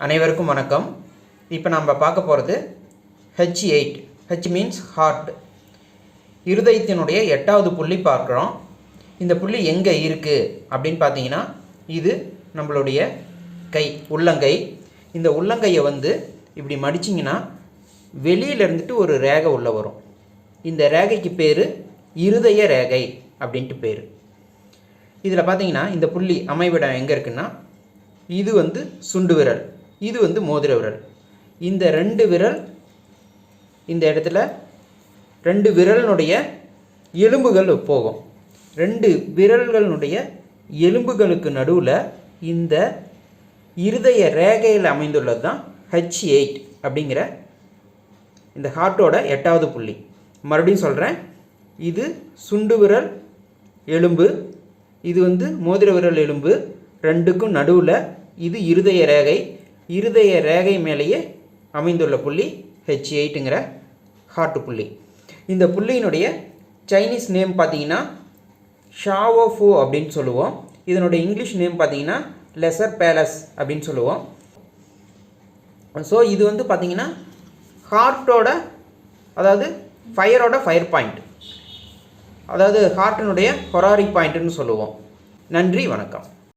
அனைவருக்கும் வணக்கம். இப்போ நம்ம பார்க்க போகிறது H8. H means heart. இருதயத்தினுடைய 8வது புள்ளி பார்க்குறோம். இந்த புள்ளி எங்கே இருக்குது அப்படின்னு பார்த்தீங்கன்னா, இது நம்மளுடைய கை, உள்ளங்கை. இந்த உள்ளங்கையை இப்படி மடிச்சிங்கன்னா வெளியில் இருந்துட்டு ஒரு ரேகை உள்ளே வரும். இந்த ரேகைக்கு பேர் இருதய ரேகை அப்படின்ட்டு பேர். இதில் பார்த்தீங்கன்னா இந்த புள்ளி அமைவிடம் எங்கே இருக்குன்னா, இது சுண்டு விரல், இது மோதிர விரல். இந்த 2 விரல் இந்த இடத்துல 2 விரலினுடைய எலும்புகள் போகும். 2 விரல்களுடைய எலும்புகளுக்கு நடுவில் இந்த இருதய ரேகையில் அமைந்துள்ளது தான் H8 அப்படிங்கிற இந்த ஹார்ட்டோட 8வது புள்ளி. மறுபடியும் சொல்கிறேன், இது சுண்டு விரல் எலும்பு, இது மோதிர விரல் எலும்பு. 2க்கும் நடுவில் இது இருதய ரேகை. இருதய ரேகை மேலேயே அமைந்துள்ள புள்ளி H8ங்கிற ஹார்ட் புள்ளி. இந்த புள்ளியினுடைய சைனீஸ் நேம் பார்த்தீங்கன்னா ஷாவோ ஃபோ அப்படின்னு சொல்லுவோம். இதனுடைய இங்கிலீஷ் நேம் பார்த்தீங்கன்னா லெசர் பேலஸ் அப்படின்னு சொல்லுவோம். ஸோ இது பார்த்தீங்கன்னா ஹார்ட்டோட, அதாவது ஃபயரோட ஃபயர் பாயிண்ட், அதாவது ஹார்ட்டினுடைய ஹொராரி பாயிண்ட்டுன்னு சொல்லுவோம். நன்றி, வணக்கம்.